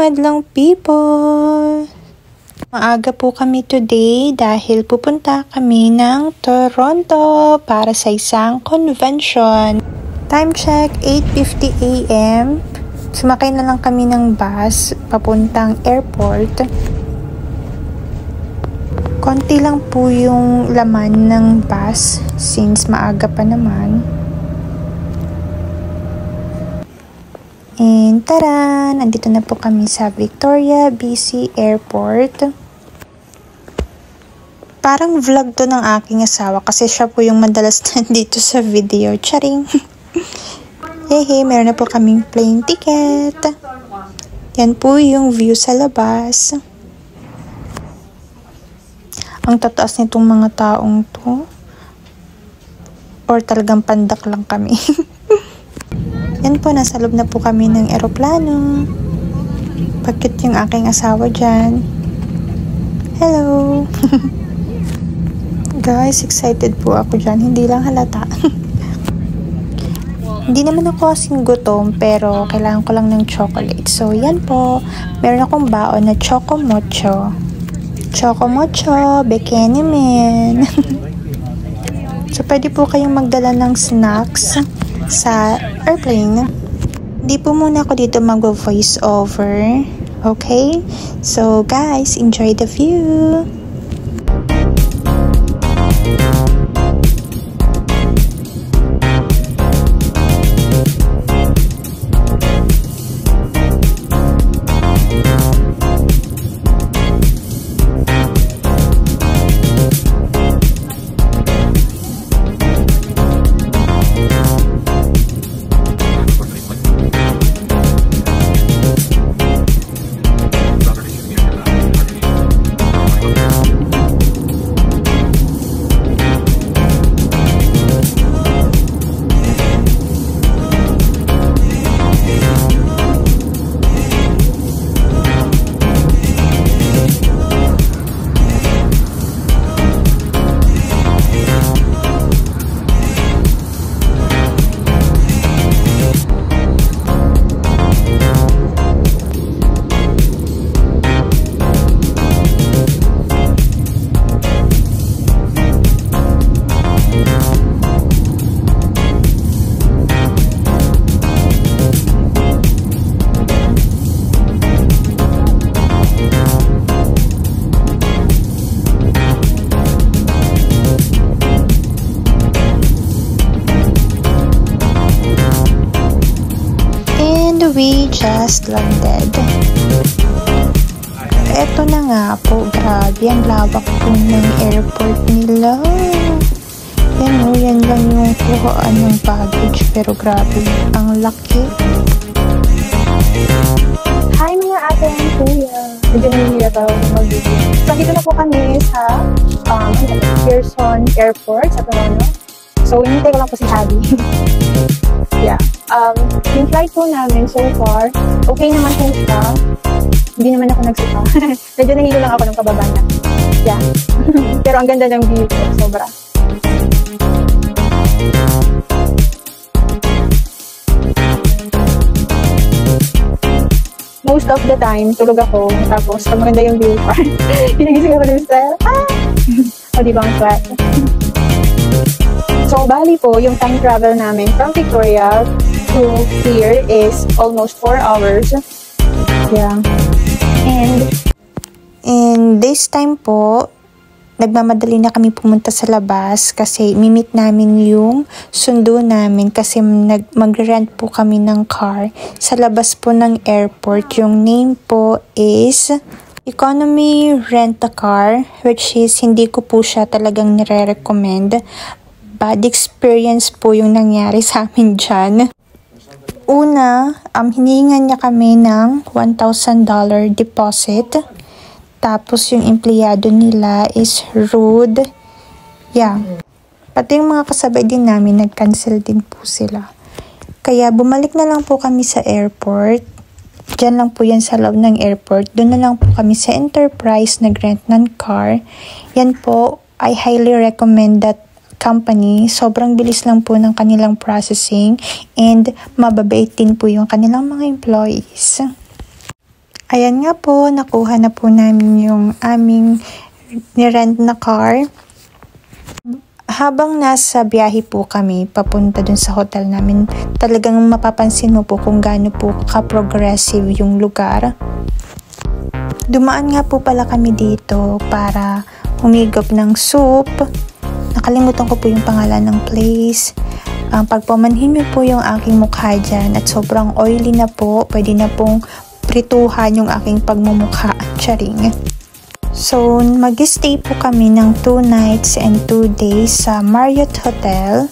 madlang people! Maaga po kami today dahil pupunta kami ng Toronto para sa isang convention. Time check, 8:50 AM. Sumakay na lang kami ng bus papuntang airport. Konti lang po yung laman ng bus since maaga pa naman. And tara! Nandito na po kami sa Victoria, BC Airport. Parang vlog to ng aking asawa kasi siya po yung madalas nandito sa video. Charing! Hey, meron na po kaming plane ticket. Yan po yung view sa labas. Ang tataas nitong mga taong to. Or talagang pandak lang kami. Yan po, nasa loob na po kami ng eroplano. Pagkit yung aking asawa dyan. Hello! Guys, excited po ako dyan. Hindi lang halata. Hindi naman ako kasing gutom, pero kailangan ko lang ng chocolate. So, yan po. Meron akong baon na Choco Mocho. Choco Mocho, Bikini Man. So, pwede po kayong magdala ng snacks sa airplane. Hindi po muna ako dito mag-voice over. Okay? So, guys, enjoy the view! We just landed. Eto na nga po, grabe, ang lawak po ng airport nila. Yan o, yan lang yung kuhaan ng baggage, pero grabe, ang laki. Hi mga ate and kuya! Medyo nangyayari daw ng mag-video. So, dito na po kami sa Pearson Airport sa Toronto. So, hinintay ko lang po si Abby. Yeah. Yung flight po namin so far, okay naman po siya. Hindi naman ako nagsuka. Medyo nahilo lang ako ng kababa na. Yeah. Pero ang ganda ng view po, sobra. Most of the time, tulog ako. Tapos, pag maganda yung view part, pinagising ako ng style. O, diba ang sweat? So, bali po, yung time travel namin from Victoria to here is almost 4 hours. Yeah. And this time po, nagmamadali na kami pumunta sa labas kasi mimit namin yung sundo namin kasi mag-rent po kami ng car sa labas po ng airport. Yung name po is Economy Rent-A-Car, which is hindi ko po siya talagang nire-recommend. Bad experience po yung nangyari sa amin dyan. Una, hinihingan niya kami ng $1,000 deposit. Tapos yung empleyado nila is rude. Yeah. Pati yung mga kasabay din namin, nag-cancel din po sila. Kaya bumalik na lang po kami sa airport. Diyan lang po yan sa loob ng airport. Doon na lang po kami sa Enterprise nag-rent ng car. Yan po, I highly recommend that company. Sobrang bilis lang po ng kanilang processing and mababait din po yung kanilang mga employees. Ayan nga po, nakuha na po namin yung aming nirent na car. Habang nasa biyahe po kami papunta dun sa hotel namin, talagang mapapansin mo po kung gaano po ka-progressive yung lugar. Dumaan nga po pala kami dito para humigop ng soup. Nakalimutan ko po yung pangalan ng place. Pagpamanhin mo po yung aking mukha dyan at sobrang oily na po, pwede na pong prituhan yung aking pagmumukha. Charing. So, mag-stay po kami ng 2 nights and 2 days sa Marriott Hotel.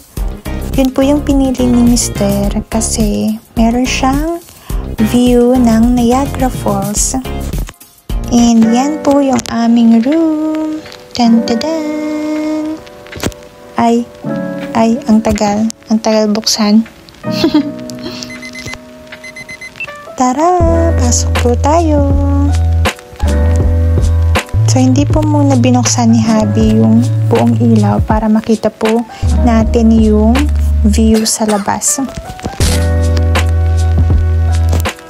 Yun po yung pinili ni Mr. kasi meron siyang view ng Niagara Falls. And yan po yung aming room. Tan-tadan! Ay, ang tagal. Ang tagal buksan. Tara, pasok po tayo. So, hindi po muna binuksan ni Habi yung buong ilaw para makita po natin yung view sa labas.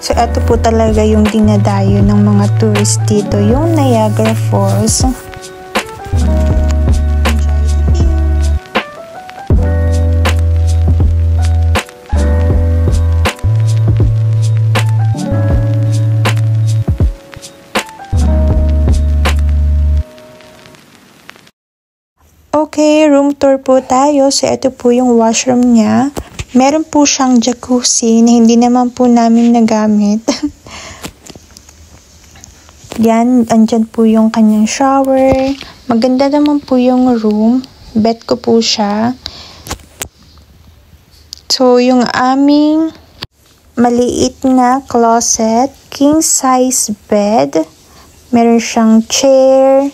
So, ito po talaga yung dinadayo ng mga tourist dito, yung Niagara Falls. Okay, room tour po tayo. So, ito po yung washroom niya. Meron po siyang jacuzzi na hindi naman po namin nagamit. Yan, andyan po yung kanyang shower. Maganda naman po yung room. Bed ko po siya. So, yung aming maliit na closet, king size bed. Meron siyang chair.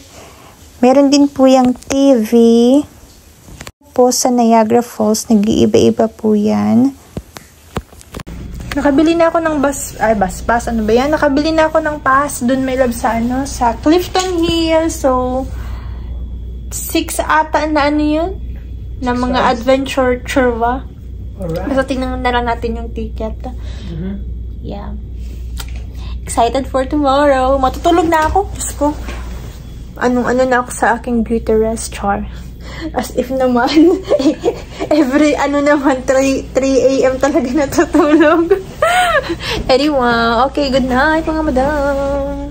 Meron din po yung TV. Po sa Niagara Falls, nag-iiba-iba po yan. Nakabili na ako ng pass, ano ba yan? Nakabili na ako ng pass, dun may love sa sa Clifton Hill. So, 6 ata na yun? Na mga adventure churwa. Basta tingnan na lang natin yung ticket. Yeah. Excited for tomorrow. Matutulog na ako. Diyos ko. Ano na ako sa aking beauty rest, char. As if naman, every 3 a.m. talaga natutulog. Anyway, okay, good night mga madam.